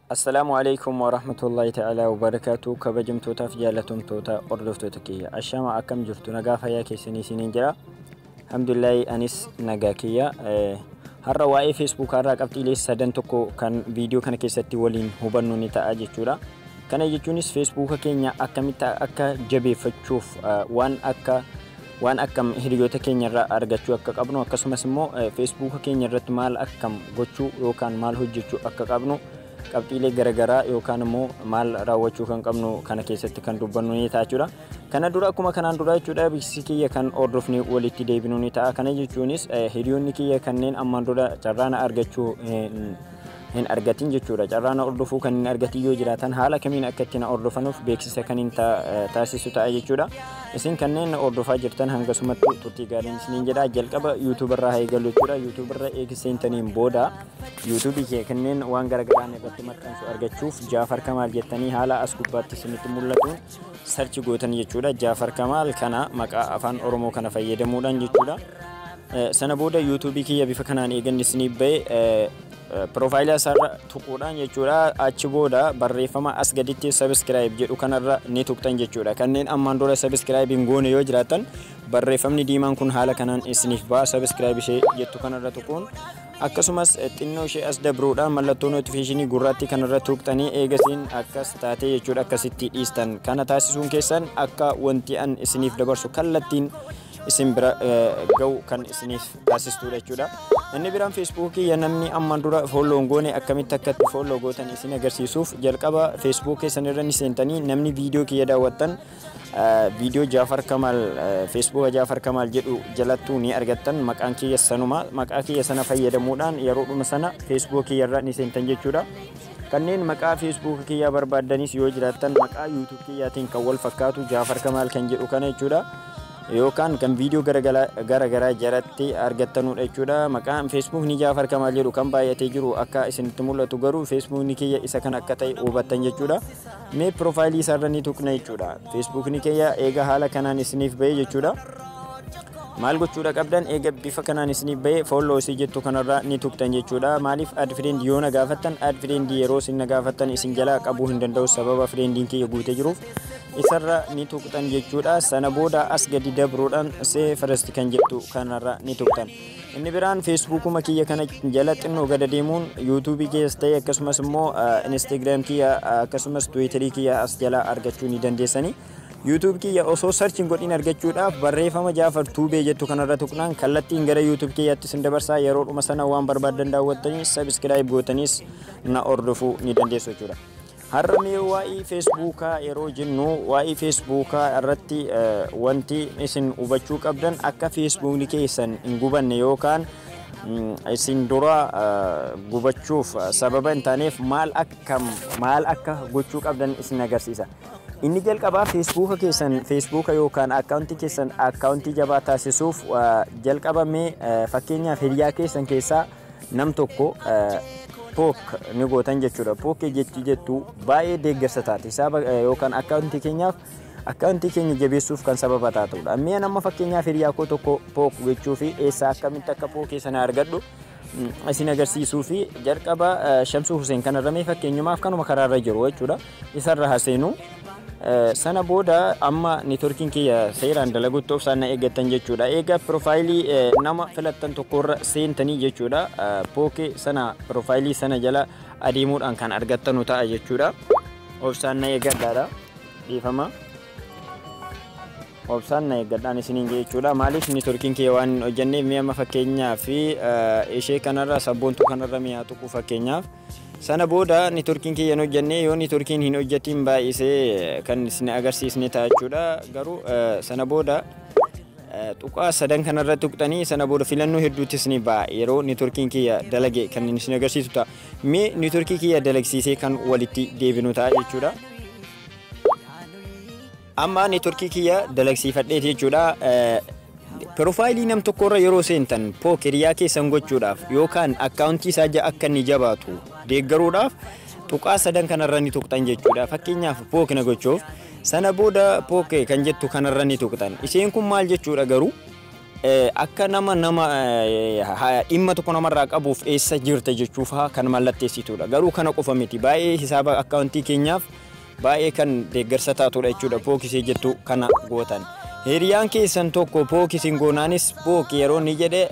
Assalamualaikum warahmatullahi ta'ala wabarakatuh. Kabajamtootaaf jaalatamtoota hordoftoota kiyya. Ashama akkam jirtu nagaa fayyaa keessanii isiniin jira. Alhamdulillah anis nagaa kiyya. Har'a waa'ee Facebook har'a qabxiilee sadan tokko kan viidiyoo kana keessatti waliin hubannu ni ta'a jechuudha. Kana jechuunis Facebook keenya akkamitti akka jabeeffachuuf waan akkam hiriyoota keenya irraa argachuu akka qabnu akkasumas immoo Facebook keenya irratti maal akkam gochuu yookaan maal hojjechuu akka qabnu qabxiilee garagaraa yookaan immoo maal raawwachuu kan qabnu kana keessatti kan dubbannu ni ta'a jechuudha. Kana dura akkuma kanaan dura jechuudha beeksisi kiyya kan hordofni walitti deebinu ni ta'a. Kana jechuunis hiriyoonni kiyya kanneen ammaan dura carraana argachuu hin argatin jechuudha. Carraana hordofuu kan hin argatin yoo jiraatan haala kamiin akka ittiin hordofanuuf beeksisa kan hin taasisu ta'a jechuudha. Isin kanneen hordofaa jirtan hangasumatti turtii gaariin isiniin jedha. Jalqaba YouTube irraa haa eegallu jechuudha. YouTube irra eegseentaniin booda YouTube kee kanneen waan garagaraan irratti maxxansu argachuuf Jaafar Kamaal jettanii haala as gubbaatti isinitti mul'atuun sarchi gootan jechuudha. Jaafar Kamaal kana maqaa afaan Oromoo kana fayyadamuudhaan jechuudha. Sana booda YouTube kiyya bifa kanaan eeganni isinii ba'e profaayilii isaarra tuquudhaan jechuudha. Achi booda barreeffama as gaditti subscribe jedhu kanarra ni tuqxan jechuudha. Kanneen ammaan dura subscribe hin goone yoo jiraatan barreeffamni diimaan kun haala kanaan isiniif ba'a. Subscribe ishee jettu kanarra tuquun akkasumas xinnoo ishee as dabruudhaan mallattoo notifiikeeshinii gurraatti kanarra tuqxanii eegasiin akkas taatee jechuudha akkasitti dhiistan. Kana taasisuun keessan akka wanti an isiniif dabarsu kallattiin isin bira ga'u kan isiniif taasistudha jechuudha. Inni biraan Facebook ya namni ammaan dura follow goone akkamitti akka itti follow gootan isin agarsiisuuf jalqaba Facebook keessan irra ni seentanii namni viidiyoo kiyya daawwattan viidiyoo Jaafar Kamaal Facebook Jaafar Kamaal jedhu jalattuu ni argattan. Maqaan kiyya sanuma maqaa kiyya sana fayyadamuudhaan yeroodhuma sana Facebook kiyya irra ni seentan jechuudha. Kanneen maqaa Facebook kiyya barbaadanis yoo jiraattan maqaa YouTube kiyyaatiin kan wal fakkaatu Jaafar Kamaal kan jedhu kana jechuudha. Yookaan kan viidiyoo garagaraa jalatti argattanudha jechuudha. Maqaan Facebook ni Jaafar Kamaal jedhu kan baay'atee jiru akka isinitti mul'atu garuu Facebook ni kiyya isa kan akka ta'e hubattan jechuudha. Mee profaayilii isaarra ni tuqna jechuudha. Facebook ni kiyya eega haala kanaan isiniif ba'e jechuudha. Maal gochuudha qabdan eega bifa kanaan isiniif ba'e follow isii jettu kanarra ni tuqtan jechuudha. Maaliif add friend yoo na gaafattan add friend yeroo isin na gaafattan isin jalaa qabuu hin danda'u sababa friendiin kiyya guutee jiruuf isarra ni tuqtan jechuudha. Sana booda as gadi dabruudhaan see first kan jettu kanarra ni tuqtan. Inni biraan Facebookuma kiyya kana jala xinnoo gada deemuun YouTube keessa ta'e akkasumas immoo Instagram kiyya akkasumas Twitter kiyya as jala argachuu ni dandeessani. YouTube kiyya osoo searching godhin argachuudhaaf barreeffama Jaafar Tuubee jettu kanarra tuqnaan kallattiin gara YouTube kiyyaatti isin dabarsaa. Yeroodhuma sana waan barbaadan daawwattanii subscribe gootanis na hordofuu ni dandeessu jechuudha. Har'a mee waa'ee Facebookaa yeroo jennu waa'ee Facebookaa irratti wanti isin hubachuu qabdan akka Facebookni keessan hin gubanne yookaan isin dura gubachuuf sababa hin taaneef maal akka gochuu qabdan isin agarsiisa. Inni jalqabaa Facebook keessan Facebook yookaan akkaawuntii keessan akkaawuntii jabaa taasisuuf jalqabamee fakkeenyaaf hiriyaa keessan keessaa nam tokko pook ni gootan jechuudha. Pook jettu baay'ee deeggarsa taate sababa yookaan akkaawuntii keenya jabeessuuf kan sababa taatudha. Mee nama fakkeenyaaf hiriyaa koo tokko pook gochuu fi eessa akkamitti akka pookee sana argadhu isin agarsiisuu fi jalqaba Shamsuu Huseen kanarra mee fakkeenyumaaf kanuma karaarra jiru jechuudha. Isarra haseenu sana booda amma networking kiyya seeraan dalagutti obsaan na eeggattan jechuudha. Eega profaayilii nama filattan tokkorra seentanii jechuudha. Pookee sana profaayilii sana jala adeemuudhaan kan argattanu ta'a jechuudha. Obsaan na eeggadhaadha. Dhiifama. Obsaan na eeggadhaan isiniin jechuudha. Maaliif networking kiyya waan hin hojjenneef mi'a fakkeenyaa fi ishee kanarra sabboontuu kanarra mi'a tuquu fakkeenyaaf. Sana booda networking kiyya hin hojjenne yoo networking hin hojjetin baay'isee kan isin agarsiisne ta'a jechuudha. Garuu sana booda tuqaa sadan kanarra tuqxanii sana booda filannoo hedduutis ni ba'a yeroo networking kiyya dalage kan isin agarsiisu ta'a. Mee networking kiyya dalagsiisee kan walitti deebinu ta'a jechuudha. Amma networking kiyya dalagsiifadhee jechuudha. Profaayilii nam tokkorra yeroo seentan pook hiriyaa keessan gochuudhaaf yookaan akkaawuntii isaa akka inni jabaatu deeggaruudhaaf tuqaa sadan kanarra ni tuqxan jechuudha. Fakkeenyaaf pook na gochuuf sana booda pook kan jettu kanarra ni tuqxan. Isheen kun maal jechuudha garuu akka nama dhimma tokko namarraa qabuuf eessa jirta jechuuf kan mallatteessitudha. Garuu kana qofa miti, baay'ee hisaaba akkaawuntii keenyaaf baay'ee kan deeggarsa taatudha jechuudha. Pookisii jettu kana gootan. Hiriyaan keessan tokko pookisiin goonaanis pooki yeroo ni jedhe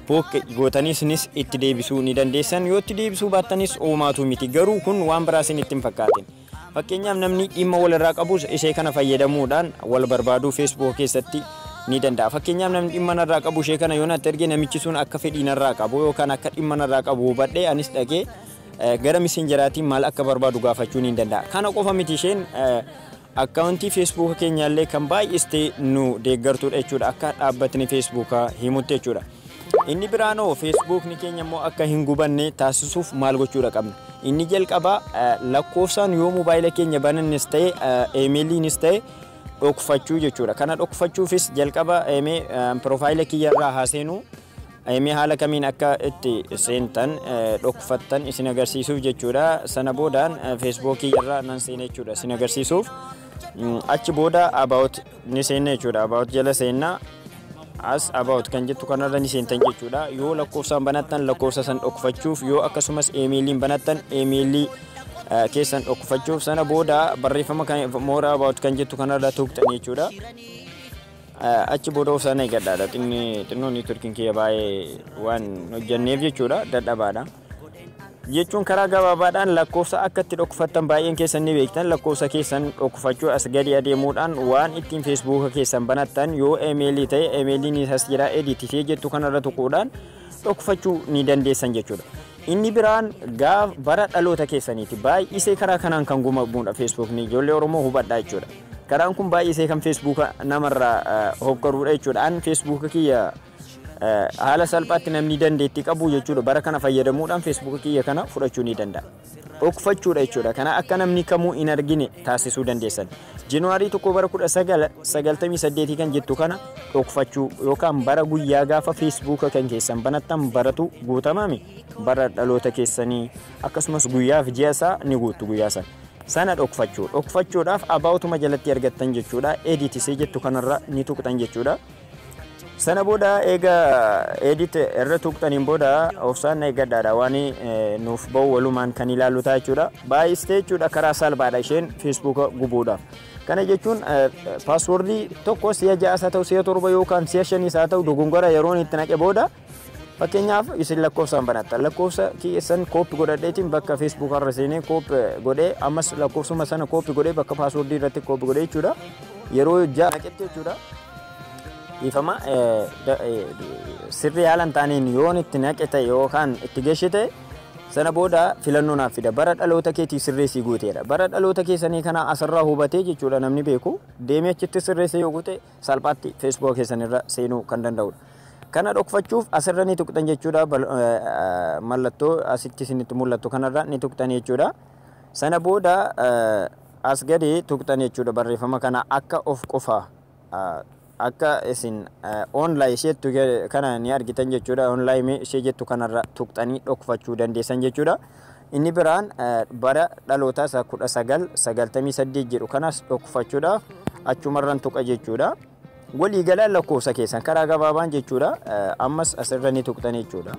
pooki gootaniisnis itti deebisuu ni dandeessan. Yoo itti deebisuu baattanis uumaatu miti. Garuu kun waan biraasin itti hin fakkaatin. Fakkeenyaaf namni dhimma walirraa qabus ishee kana fayyadamuudhaan wal barbaaduu Facebook keessatti ni danda'a. Fakkeenyaaf namni dhimma narraa qabu ishee kana yoo natti erge namichi sun akka fedhii narraa qabu yookaan akka dhimma narraa qabu hubadhee anis dhaqee gara messengeraatiin maal akka barbaadu gaafachuu ni danda'a. Kana qofa miti, isheen akkaawuntii Facebook keenyaallee kan baay'istee nu deeggartudha jechuudha, akka dhaabbatni Facebook himutti jechuudha. Inni biraanoo Facebookni keenya immoo akka hin gubanne taasisuuf maal gochuudha qabna? Inni jalqabaa lakkoofsaan yoo mobaayila keenya banannis ta'e emailiinis ta'e dhokfachuu jechuudha. Kana dhokfachuufis jalqaba profaayila kiyyarraa haaseenu haala kamiin akka itti seentan dhokfattan isin agarsiisuuf jechuudha. Sana boodaan Facebook kiyyarraa nan seena jechuudha isin agarsiisuuf. Achi booda about ni seena jechuudha. About jala seenna as about kan jettu kanarra ni seentan jechuudha. Yoo lakkoofsaan banattan lakkoofsa san dhokfachuuf, yoo akkasumas emailiin banattan emailii keessan dhokfachuuf. Sana booda barreeffama kan more about kan jettu kanarra tuqxan jechuudha. Achi booda of sana eeggadhaadha. Xinnoon turkiin kiyya baay'ee waan hojjanneef jechuudha, dadhabaadha. Jechuun karaa gabaabaadhaan lakkoofsa akka itti dhokfattan baay'een keessan ni beektan. Lakkoofsa keessan dhokfachuu as gadi adeemuudhaan waan ittiin Facebook keessan banattan yoo emailii ta'e emailiin isas jira editifee jettu kanarra tuquudhaan dhokfachuu ni dandeessan jechuudha. Inni biraan bara dhaloota keessaniiti. Baay'isee karaa kanaan kan gumamuudha Facebookni. Ijoollee Oromoo hubadhaa jechuudha. Karaan kun baay'isee kan Facebook namarraa hokkaruudha jechuudha. An Facebook kiyya haala salphaatti namni dandeettii qabu jechuudha. Bara kana fayyadamuudhaan Facebook kiyya kana fudhachuu ni danda'a. Dhokfachuudha jechuudha. Kana akka namni kamuu hin argine taasisuu dandeessan. Januaarii 1 bara 1998 kan jettu kana dhokfachuu yookaan bara guyyaa gaafa Facebook kan keessan banattan baratu guutamame bara dhaloota keessanii akkasumas guyyaa fi ji'a isaa ni guutu guyyaa sana dhokfachuu. Dhokfachuudhaaf abautuma jalatti argattan jechuudha. Editisee jettu kanarra ni tuqxan jechuudha. Sana booda eega edit irra tuqxaniin booda ofsaan eeggadhaadha waan nuuf ba'u walumaan kan ilaallu ta'a jechuudha. Baay'istee jechuudha karaa salphaadha isheen Facebook gubuudhaaf. Kana jechuun paaswordii tokko si'a 6 haa ta'u si'a 7 yookaan si'a 5 haa ta'u dogongora yeroon itti naqe booda fakkeenyaaf isin lakkoofsaan banatta. Lakkoofsa keessan kooppi godhadheetiin bakka Facebook irra seenee kooppi godhee ammas lakkoofsuma sana kooppi godhee bakka paaswordii irratti kooppi godhee jechuudha. Yeroo 6 naqetti jechuudha. Ifama sirrii haalan taaniin yoon itti naqete yookaan itti geeshite sana booda filannoon fida. Bara dhaloota keetii sirreessii guuteedha. Bara dhaloota keessanii kana asirraa hubatee jechuudha namni beeku deemee achitti sirreessee yoo guute salphaatti Facebook keessanirra seenuu kan danda'udha. Kana dhokfachuuf asirra ni tuqxan jechuudha. Mallattoo asitti isinitti mul'attu kanarra ni tuqxan jechuudha. Sana booda as gadi tuqxan jechuudha. Barreeffama kana akka of qofa akka isin online isheettu kana ni argitan jechuudha. Online ishee jettu kanarra tuqxanii dhokfachuu dandeessan jechuudha. Inni biraan bara dhalootaa isaa 1998 jedhu kanas dhokfachuudhaaf achumarran tuqa jechuudha. Walii galaan lakkoofsa keessan karaa gabaabaan jechuudha. Ammas asirra ni tuqxan jechuudha.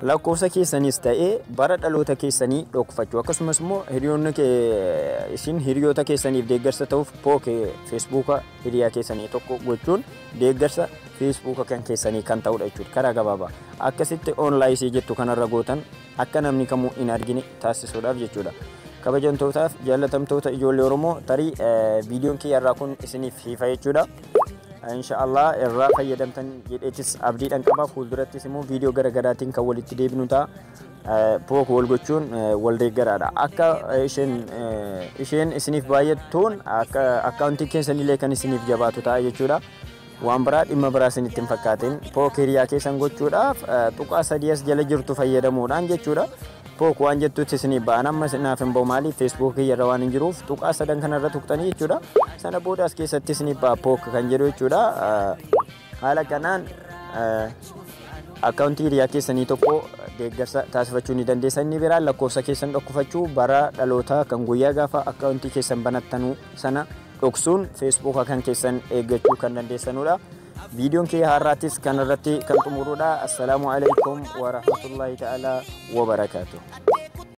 Lakkoofsa keessanis ta'ee bara dhaloota keessanii dhokfachuu akkasumas immoo isin hiriyoota keessaniif deeggarsa ta'uuf Facebook hiriyaa keessanii tokko gochuun deeggarsa Facebook kan keessanii kan ta'udha jechuudha. Karaa gabaabaa akkasitti online isii jettu kanarra gootan akka namni kamuu hin argine taasisuudhaaf jechuudha. Kabajamtootaaf jaallatamtoota ijoollee Oromoo tarii viidiyoon kiyyarraa kun isiniif hiifa jechuudha. Inshaallah irraa fayyadamtan jedheetis abdiidhaan qaba. Fuuldurattis immoo viidiyoo garaagaraatiin kan walitti deebinu ta'a. Pook wal gochuun wal deeggaraadha. Akka isheen isiniif baay'attuun akka akkaawuntii keessanillee kan isiniif jabaatu ta'a jechuudha. Waan biraa dhimma biraa isinitti hin fakkaatin pook hiriyaa keessan gochuudhaaf tuqaa 3 as jala jirtu fayyadamuudhaan jechuudha. Pook waan jettutti isiniif ba'an amma naaf hin ba'u maaliif Facebook irra waan hin jiruuf tuqaa 3 kanarra tuqxanii jechuudha. Sana booda as keessatti isiniif ba'a pook kan jedhu jechuudha. Haala kanaan akkaawuntii hiriyaa keessanii tokko deeggarsa taasifachuu ni dandeessan. Inni biraan lakkoofsa keessan dhokfachuu bara dhalootaa kan guyyaa gaafa akkaawuntii keessan banattanuu sana dhoksuun Facebook kan keessan eeggachuu kan dandeessanudha. فيديون كي هاراتيس كان رتي كنتم مرورا. السلام عليكم ورحمة الله تعالى وبركاته.